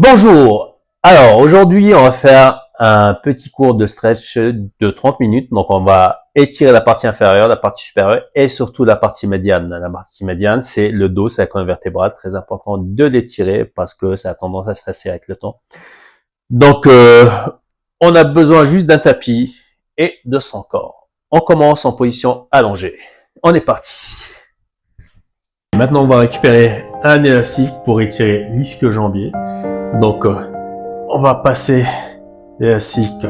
Bonjour. Alors aujourd'hui on va faire un petit cours de stretch de 30 minutes. Donc on va étirer la partie inférieure, la partie supérieure et surtout la partie médiane. La partie médiane c'est le dos, c'est la colonne vertébrale. Très important de l'étirer parce que ça a tendance à se tasser avec le temps. Donc on a besoin juste d'un tapis et de son corps. On commence en position allongée. On est parti. Maintenant on va récupérer un élastique pour étirer l'ischio-jambier. Donc on va passer l'élastique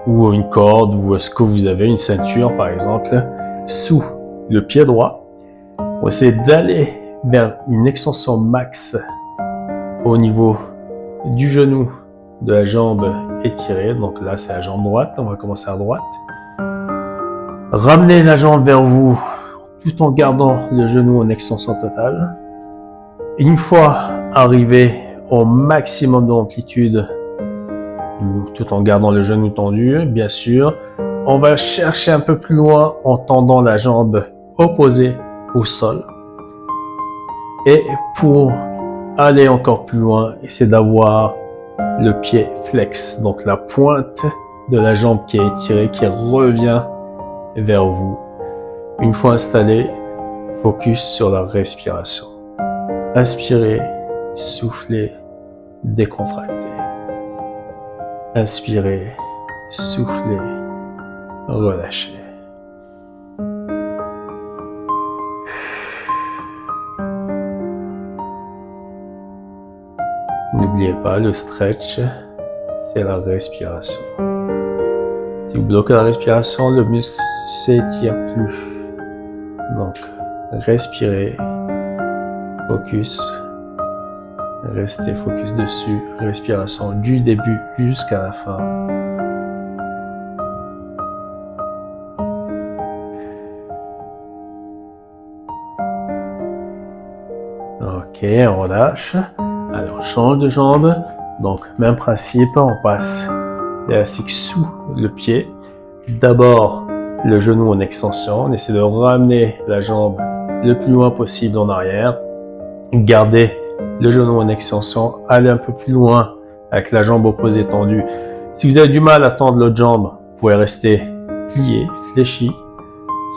ou une corde ou ce que vous avez, une ceinture par exemple, sous le pied droit. On va essayer d'aller vers une extension max au niveau du genou de la jambe étirée. Donc là c'est la jambe droite, on va commencer à droite. Ramenez la jambe vers vous tout en gardant le genou en extension totale. Une fois arrivé au maximum d'amplitude, tout en gardant le genou tendu, bien sûr. On va chercher un peu plus loin en tendant la jambe opposée au sol. Et pour aller encore plus loin, c'est d'avoir le pied flex, donc la pointe de la jambe qui est étirée, qui revient vers vous. Une fois installé, focus sur la respiration. Inspirez, soufflez, décontractez. Inspirez, soufflez, relâchez. N'oubliez pas, le stretch, c'est la respiration. Si vous bloquez la respiration, le muscle ne s'étire plus. Donc, respirez, focus. Restez focus dessus, respiration du début jusqu'à la fin. Ok, on relâche. Alors, on change de jambe. Donc, même principe, on passe l'élastique sous le pied. D'abord, le genou en extension. On essaie de ramener la jambe le plus loin possible en arrière. Gardez le genou en extension, allez un peu plus loin avec la jambe opposée tendue. Si vous avez du mal à tendre l'autre jambe, vous pouvez rester plié, fléchi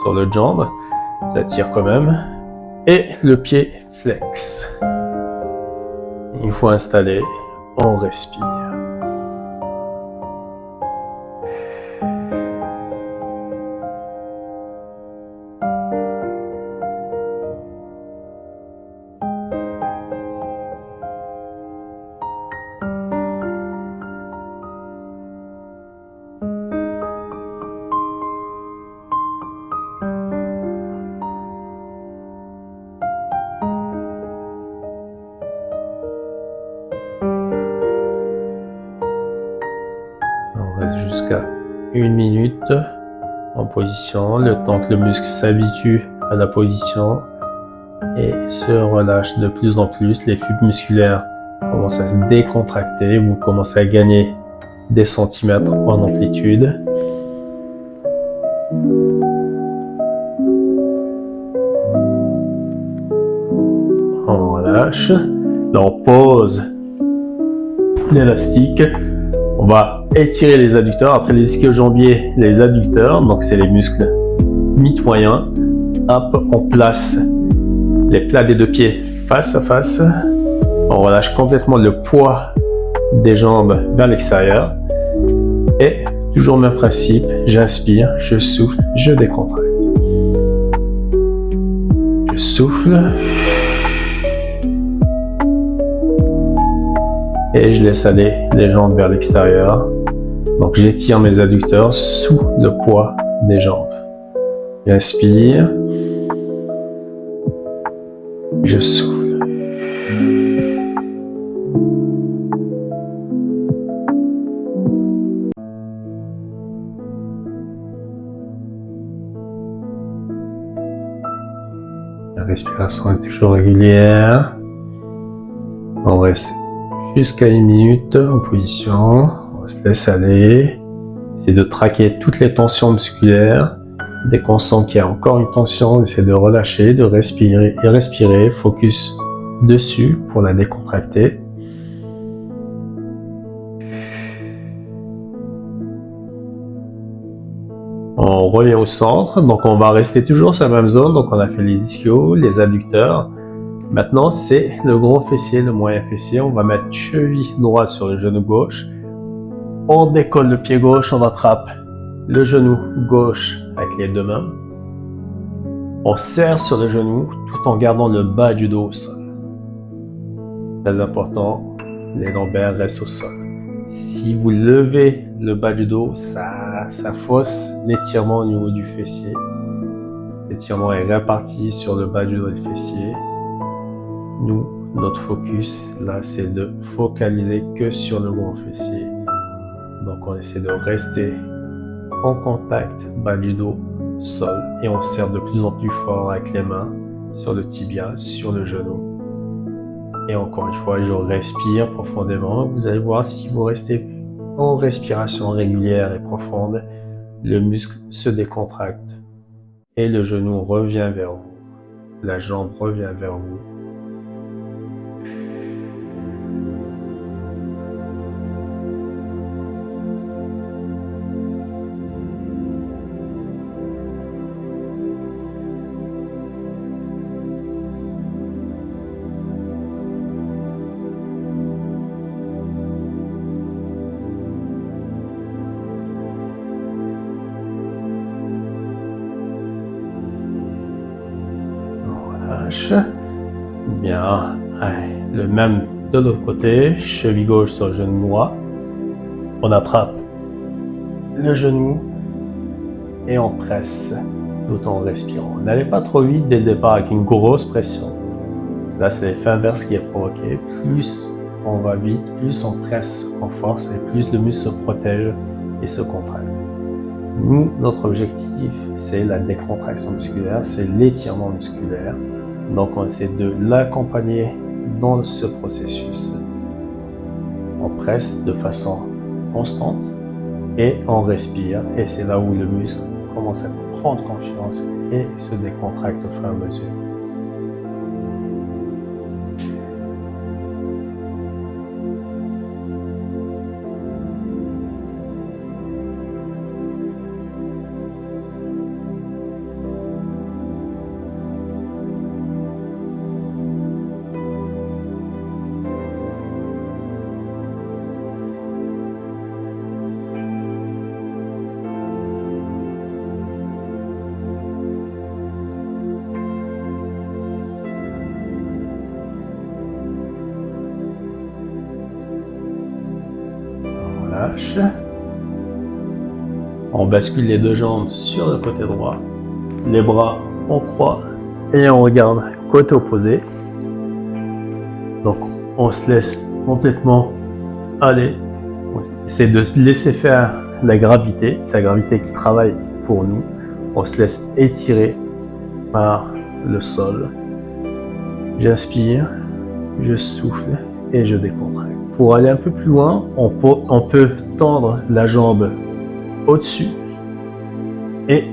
sur l'autre jambe, ça tire quand même. Et le pied flex. Une fois installé, on respire. Jusqu'à 1 minute en position, le temps que le muscle s'habitue à la position et se relâche de plus en plus. Les fibres musculaires commencent à se décontracter, vous commencez à gagner des centimètres en amplitude. On relâche, là on pose l'élastique. On va étirer les adducteurs. Après les ischio-jambiers, les adducteurs, donc c'est les muscles mitoyens. Hop, on place les plats des deux pieds face à face. On relâche complètement le poids des jambes vers l'extérieur. Et toujours le même principe, j'inspire, je souffle, je décontracte. Je souffle. Et je laisse aller les jambes vers l'extérieur. Donc j'étire mes adducteurs sous le poids des jambes. J'inspire. Je souffle. La respiration est toujours régulière. On reste jusqu'à 1 minute en position, on se laisse aller, c'est de traquer toutes les tensions musculaires. Dès qu'on sent qu'il y a encore une tension, on essaie de relâcher, de respirer et respirer, focus dessus pour la décontracter. revient au centre, donc on va rester toujours sur la même zone, donc on a fait les ischios, les adducteurs. Maintenant, c'est le gros fessier, le moyen fessier. On va mettre cheville droite sur le genou gauche. On décolle le pied gauche, on attrape le genou gauche avec les deux mains. On serre sur le genou tout en gardant le bas du dos au sol. Très important, les lombaires restent au sol. Si vous levez le bas du dos, ça fausse l'étirement au niveau du fessier. L'étirement est réparti sur le bas du dos et le fessier. Nous, notre focus, là, c'est de focaliser que sur le gros fessier. Donc, on essaie de rester en contact, bas du dos, sol, et on serre de plus en plus fort avec les mains sur le tibia, sur le genou. Et encore une fois, je respire profondément. Vous allez voir, si vous restez en respiration régulière et profonde, le muscle se décontracte et le genou revient vers vous. La jambe revient vers vous. Bien, allez, le même de l'autre côté, cheville gauche sur le genou droit. On attrape le genou et on presse tout en respirant. N'allez pas trop vite dès le départ avec une grosse pression. Là, c'est l'effet inverse qui est provoqué. Plus on va vite, plus on presse en force et plus le muscle se protège et se contracte. Nous, notre objectif, c'est la décontraction musculaire, c'est l'étirement musculaire. Donc, on essaie de l'accompagner dans ce processus. On presse de façon constante et on respire. Et c'est là où le muscle commence à prendre confiance et se décontracte au fur et à mesure. Lâche. On bascule les deux jambes sur le côté droit, les bras en croix et on regarde côté opposé. Donc on se laisse complètement aller. C'est de se laisser faire la gravité, c'est la gravité qui travaille pour nous. On se laisse étirer par le sol. J'inspire, je souffle et je décontracte. Pour aller un peu plus loin, on peut tendre la jambe au-dessus et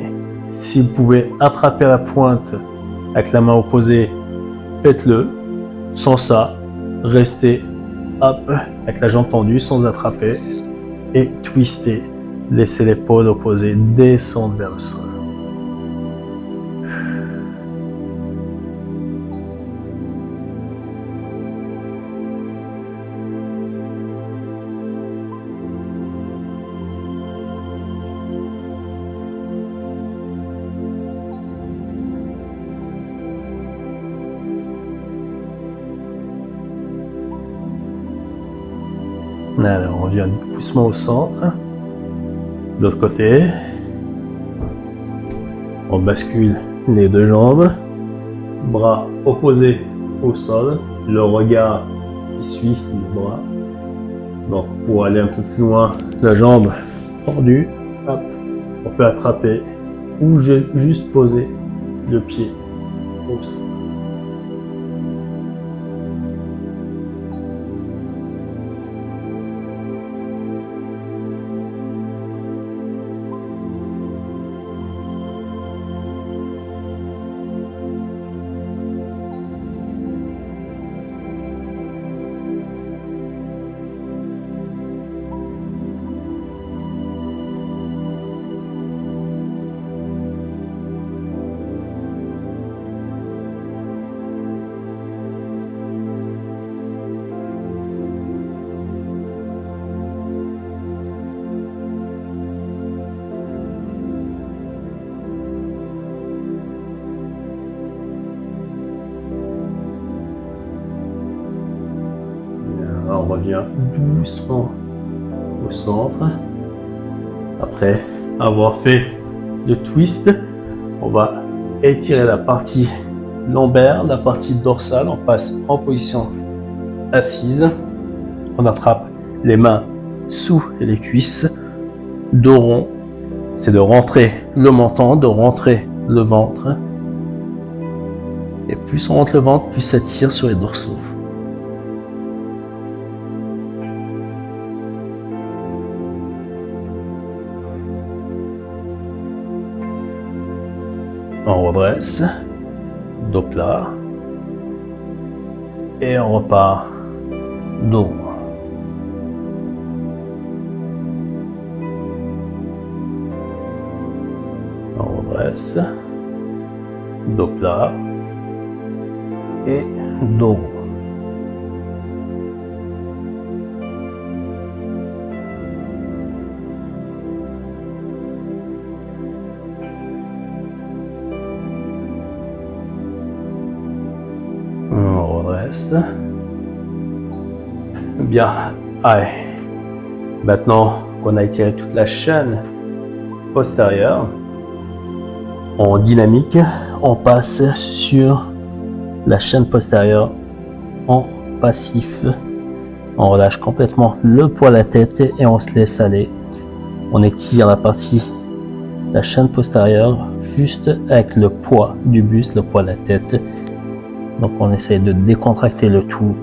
si vous pouvez attraper la pointe avec la main opposée, faites-le. Sans ça, restez hop, avec la jambe tendue sans attraper et twistez. Laissez l'épaule opposée descendre vers le sol. Alors, on revient doucement au centre. De l'autre côté, on bascule les deux jambes, bras opposés au sol, le regard qui suit le bras. Donc, pour aller un peu plus loin, la jambe tendue, hop, on peut attraper ou juste poser le pied au sol. on revient doucement au centre. Après avoir fait le twist, on va étirer la partie lombaire, la partie dorsale. On passe en position assise. On attrape les mains sous les cuisses. Dos rond, c'est de rentrer le menton, de rentrer le ventre. Et plus on rentre le ventre, plus ça tire sur les dorsaux. On redresse, dos plat, et on repart dos. On redresse, dos plat, et dos. On redresse. Bien. Allez. Maintenant qu'on a étiré toute la chaîne postérieure, en dynamique, on passe sur la chaîne postérieure en passif. On relâche complètement le poids de la tête et on se laisse aller. On étire la chaîne postérieure juste avec le poids du buste, le poids de la tête. Donc on essaye de décontracter le tout.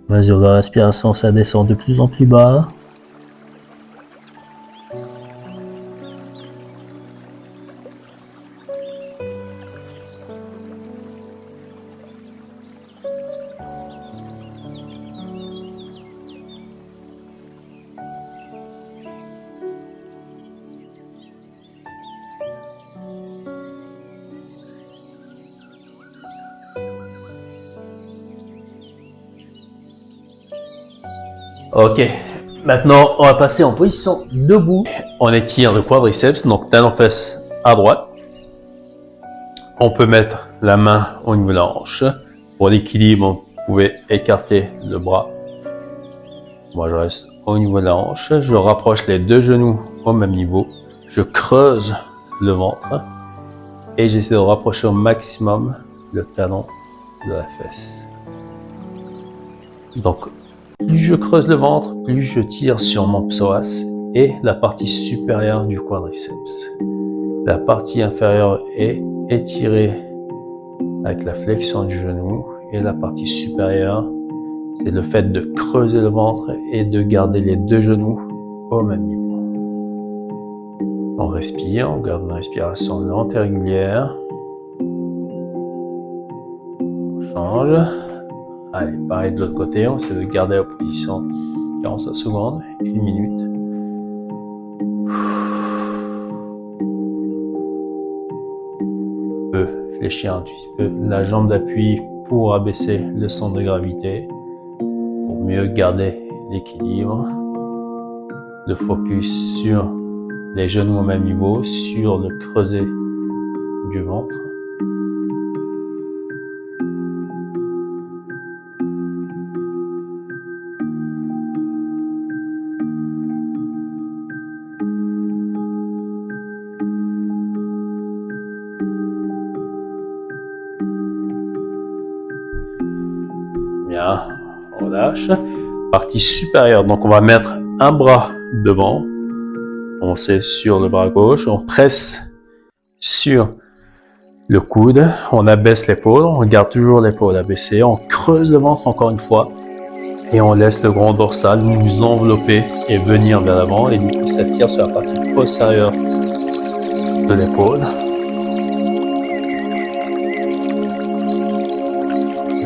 Mesure de la respiration, ça descend de plus en plus bas. Ok, maintenant on va passer en position debout. On étire le quadriceps, donc talon fesse à droite. On peut mettre la main au niveau de la hanche. Pour l'équilibre, vous pouvez écarter le bras. Moi je reste au niveau de la hanche. Je rapproche les deux genoux au même niveau. Je creuse le ventre et j'essaie de rapprocher au maximum le talon de la fesse. Donc plus je creuse le ventre, plus je tire sur mon psoas et la partie supérieure du quadriceps. La partie inférieure est étirée avec la flexion du genou et la partie supérieure, c'est le fait de creuser le ventre et de garder les deux genoux au même niveau. On respire, on garde une respiration lente et régulière. On change. Allez, pareil de l'autre côté, on essaie de garder la position 45 secondes, 1 minute. On peut fléchir un petit peu la jambe d'appui pour abaisser le centre de gravité, pour mieux garder l'équilibre. Le focus sur les genoux au même niveau, sur le creuset du ventre. Bien, on relâche. Partie supérieure, donc on va mettre un bras devant. On sait sur le bras gauche, on presse sur le coude, on abaisse l'épaule, on garde toujours l'épaule abaissée, on creuse le ventre encore une fois et on laisse le grand dorsal nous envelopper et venir vers l'avant et du coup ça tire sur la partie postérieure de l'épaule.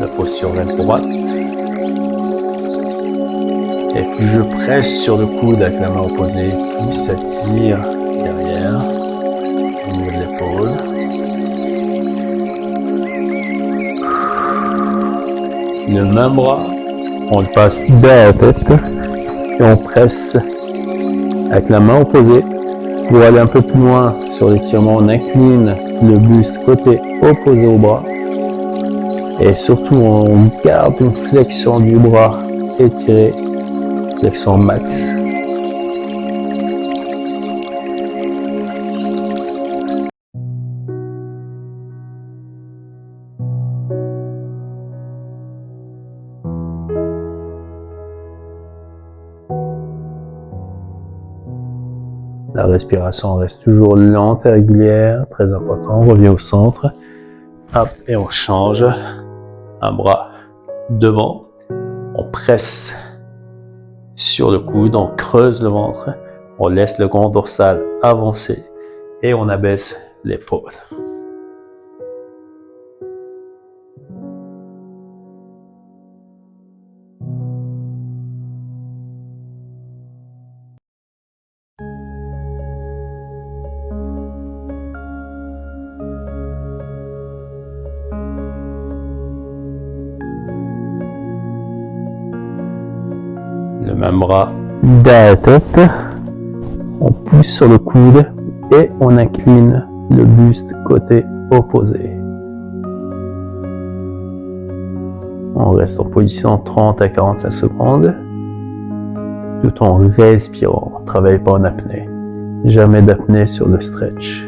La posture reste droite. Et plus je presse sur le coude avec la main opposée, plus ça tire derrière, au niveau de l'épaule. Le même bras, on le passe derrière la tête et on presse Avec la main opposée, pour aller un peu plus loin sur l'étirement, on incline le buste côté opposé au bras. Et surtout, on garde une flexion du bras étirée, flexion max. La respiration reste toujours lente et régulière, très important. On revient au centre. Hop, et on change. Un bras devant. On presse sur le coude, on creuse le ventre. On laisse le grand dorsal avancer et on abaisse l'épaule. Le même bras derrière la tête, on pousse sur le coude et on incline le buste côté opposé. On reste en position 30 à 45 secondes tout en respirant. On ne travaille pas en apnée. Jamais d'apnée sur le stretch.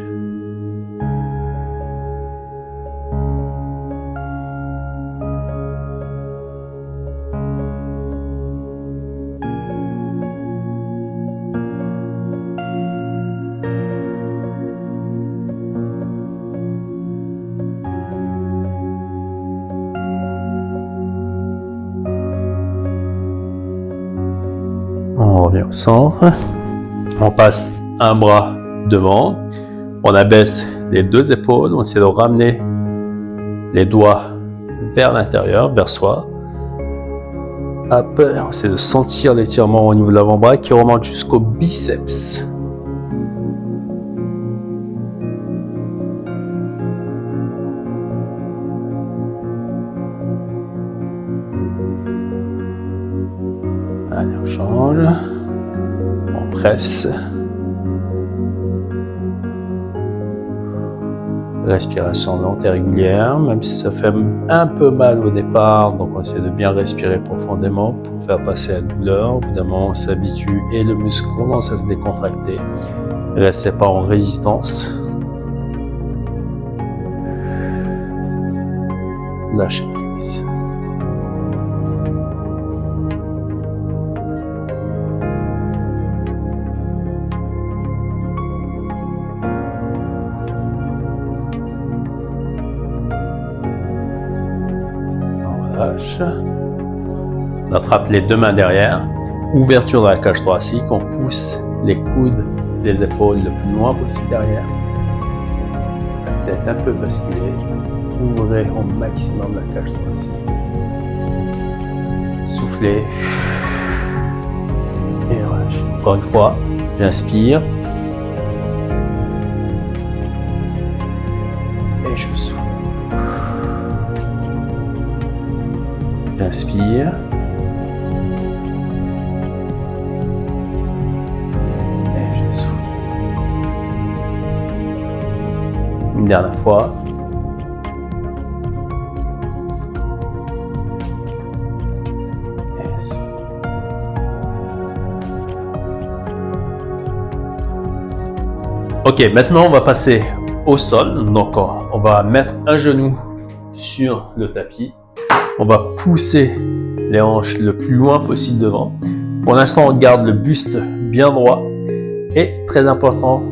On revient au centre, on passe un bras devant, on abaisse les deux épaules, on essaie de ramener les doigts vers l'intérieur, vers soi. Hop, on essaie de sentir l'étirement au niveau de l'avant-bras qui remonte jusqu'au biceps. Allez, on change, on presse. Respiration lente et régulière, même si ça fait un peu mal au départ, donc on essaie de bien respirer profondément pour faire passer la douleur. Évidemment, on s'habitue et le muscle commence à se décontracter. Ne restez pas en résistance. Lâchez prise. On attrape les deux mains derrière, ouverture de la cage thoracique, on pousse les coudes, les épaules le plus loin possible derrière, la tête un peu basculée, ouvrez au maximum la cage thoracique, soufflez et relâchez. Encore une fois, j'inspire et je souffle. J'inspire. Et je souffle. Une dernière fois. Et je souffle. Ok, maintenant on va passer au sol. Donc on va mettre un genou sur le tapis. On va pousser les hanches le plus loin possible devant. Pour l'instant, on garde le buste bien droit. Et très important,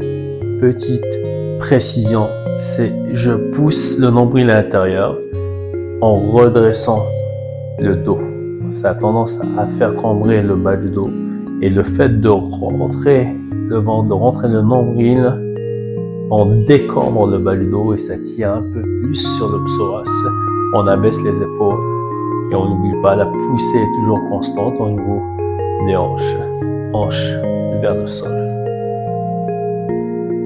petite précision, c'est je pousse le nombril à l'intérieur en redressant le dos. Ça a tendance à faire cambrer le bas du dos. Et le fait de rentrer le ventre, de rentrer le nombril, on décambre le bas du dos et ça tire un peu plus sur le psoas. On abaisse les épaules et on n'oublie pas, la poussée est toujours constante au niveau des hanches vers le sol.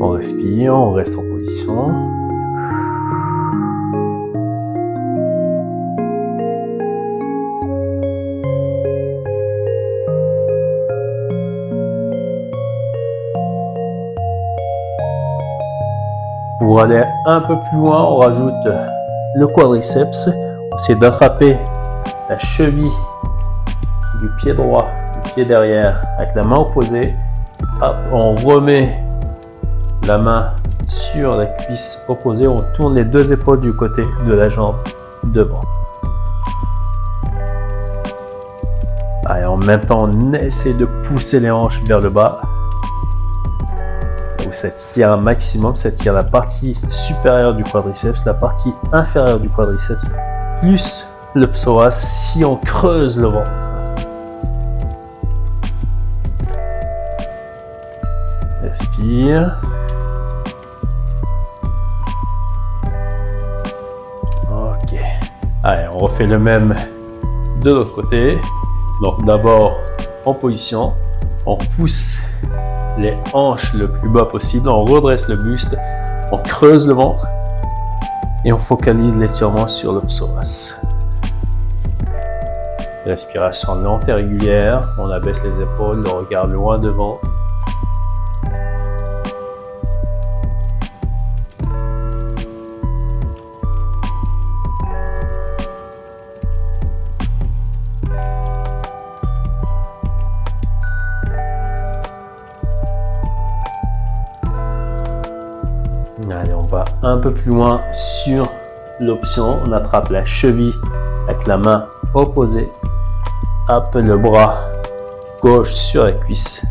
On respire, on reste en position. Pour aller un peu plus loin, on rajoute le quadriceps. On essaie d'attraper la cheville du pied droit, du pied derrière, avec la main opposée. Hop, on remet la main sur la cuisse opposée. On tourne les deux épaules du côté de la jambe devant. Et en même temps, on essaie de pousser les hanches vers le bas. Donc ça tire un maximum, ça tire la partie supérieure du quadriceps, la partie inférieure du quadriceps, plus le psoas si on creuse le ventre. Respire. Ok. Allez, on refait le même de l'autre côté. Donc d'abord en position, on pousse les hanches le plus bas possible, on redresse le buste, on creuse le ventre et on focalise l'étirement sur le psoas. Respiration lente et régulière, on abaisse les épaules, le regard loin devant. Allez, on va un peu plus loin sur l'option. On attrape la cheville avec la main opposée. Hop, le bras gauche sur la cuisse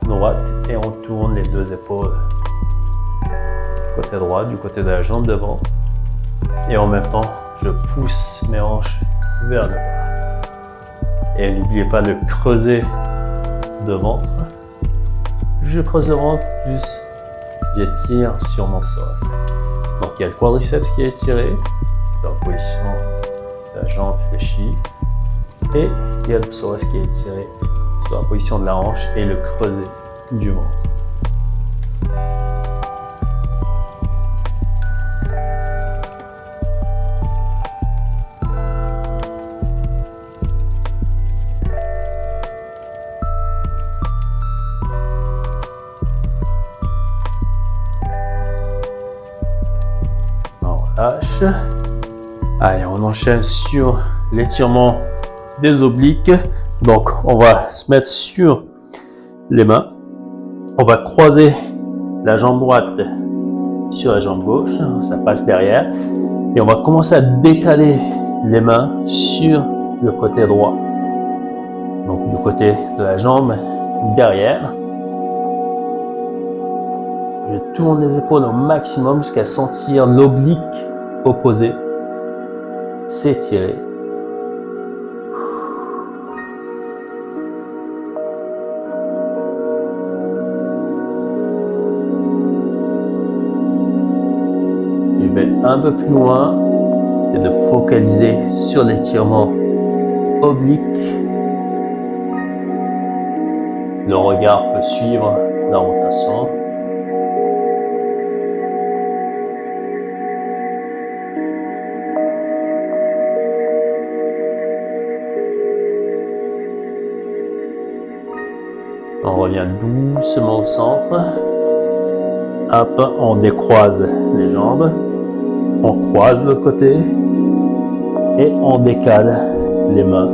droite et on tourne les deux épaules. Côté droit, du côté de la jambe devant. Et en même temps, je pousse mes hanches vers le bas. Et n'oubliez pas de creuser le ventre. Je creuse le ventre, plus j'étire sur mon psoas. Donc il y a le quadriceps qui est étiré, dans la position de la jambe fléchie. Et il y a le psoas qui est étiré sur la position de la hanche et le creuset du ventre. Lâche. Allez, on enchaîne sur l'étirement des obliques. Donc, on va se mettre sur les mains. On va croiser la jambe droite sur la jambe gauche. Ça passe derrière. Et on va commencer à décaler les mains sur le côté droit. Donc, du côté de la jambe derrière. Je tourne les épaules au maximum jusqu'à sentir l'oblique opposé s'étirer. Je vais un peu plus loin, c'est de focaliser sur l'étirement oblique. Le regard peut suivre la rotation. On revient doucement au centre. Hop, on décroise les jambes. On croise le côté. Et on décale les mains.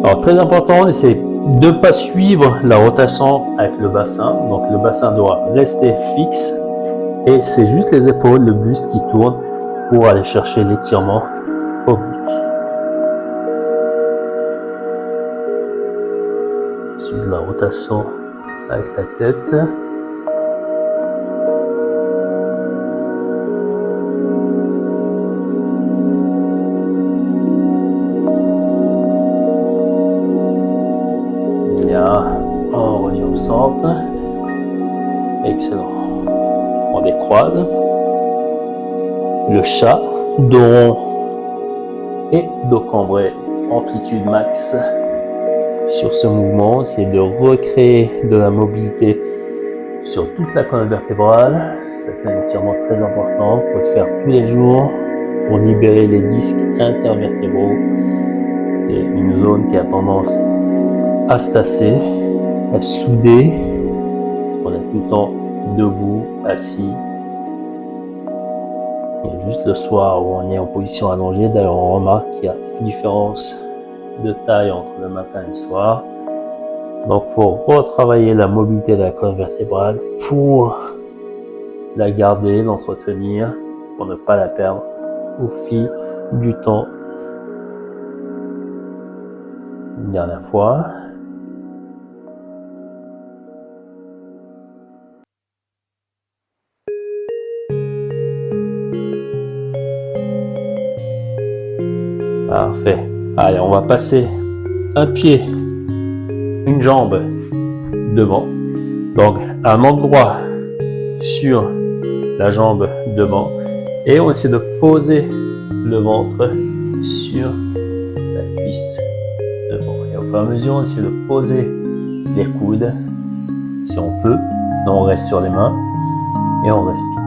Alors très important, essayez de ne pas suivre la rotation avec le bassin. Donc le bassin doit rester fixe. Et c'est juste les épaules, le buste qui tourne pour aller chercher l'étirement oblique. Suivre la rotation avec la tête. Bien, on revient au centre. Excellent. On décroise. Le chat, dos rond et dos cambré, amplitude max. Sur ce mouvement, c'est de recréer de la mobilité sur toute la colonne vertébrale. C'est un étirement très important, il faut le faire tous les jours pour libérer les disques intervertébraux. C'est une zone qui a tendance à se tasser, à souder. On est tout le temps debout, assis, Il y a juste le soir où on est en position allongée. D'ailleurs, on remarque qu'il y a une différence de taille entre le matin et le soir. Donc, il faut retravailler la mobilité de la colonne vertébrale pour la garder, l'entretenir, pour ne pas la perdre au fil du temps. Une dernière fois. Parfait. Allez, on va passer un pied, une jambe devant. Donc, un endroit sur la jambe devant. Et on essaie de poser le ventre sur la cuisse devant. Et au fur et à mesure, on essaie de poser les coudes, si on peut. Sinon, on reste sur les mains et on respire.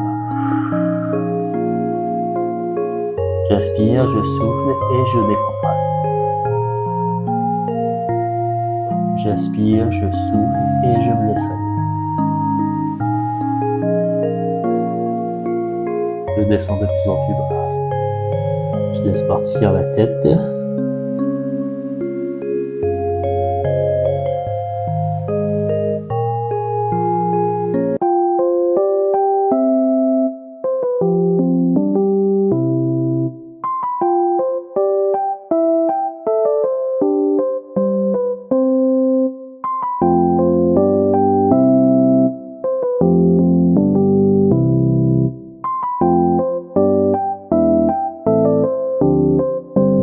J'inspire, je souffle et je décontracte. J'inspire, je souffle et je me laisse aller. Je descends de plus en plus bas. Je laisse partir la tête.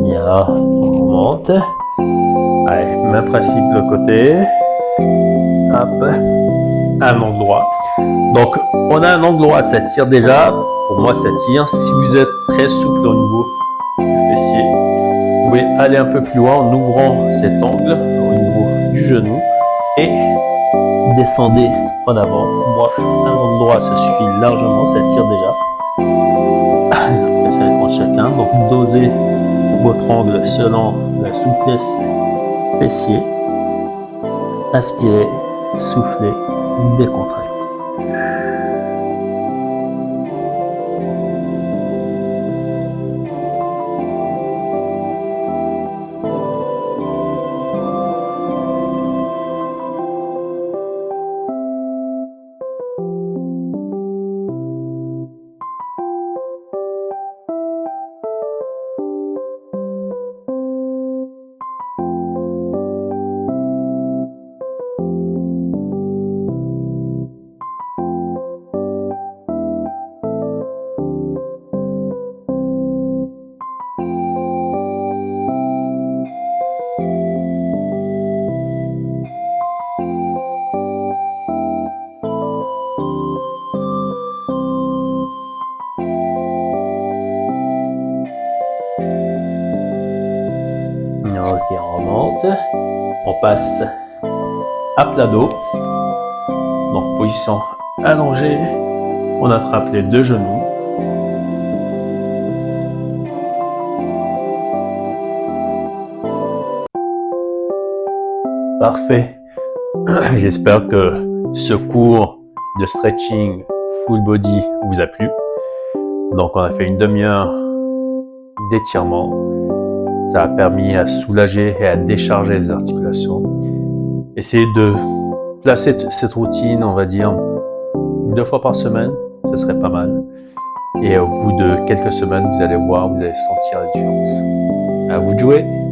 Bien, on monte. Allez, même principe de l'autre côté. Hop, un angle droit. Donc, on a un angle droit, ça tire déjà. Pour moi, ça tire. Si vous êtes très souple au niveau du fessier, vous pouvez aller un peu plus loin en ouvrant cet angle au niveau du genou et descendez en avant. Moi, un angle droit, ça suffit largement, ça tire déjà. Après, ça dépend de chacun. Donc, dosez votre angle selon la souplesse fessier. Inspirez, soufflez, décontractez. Ok, on remonte. On passe à plat dos. Donc, position allongée. On attrape les deux genoux. Parfait. J'espère que ce cours de stretching full body vous a plu. Donc, on a fait une demi-heure d'étirement. Ça a permis à soulager et à décharger les articulations. Essayez de placer cette routine, on va dire, 2 fois par semaine, ce serait pas mal. Et au bout de quelques semaines, vous allez voir, vous allez sentir la différence. À vous de jouer!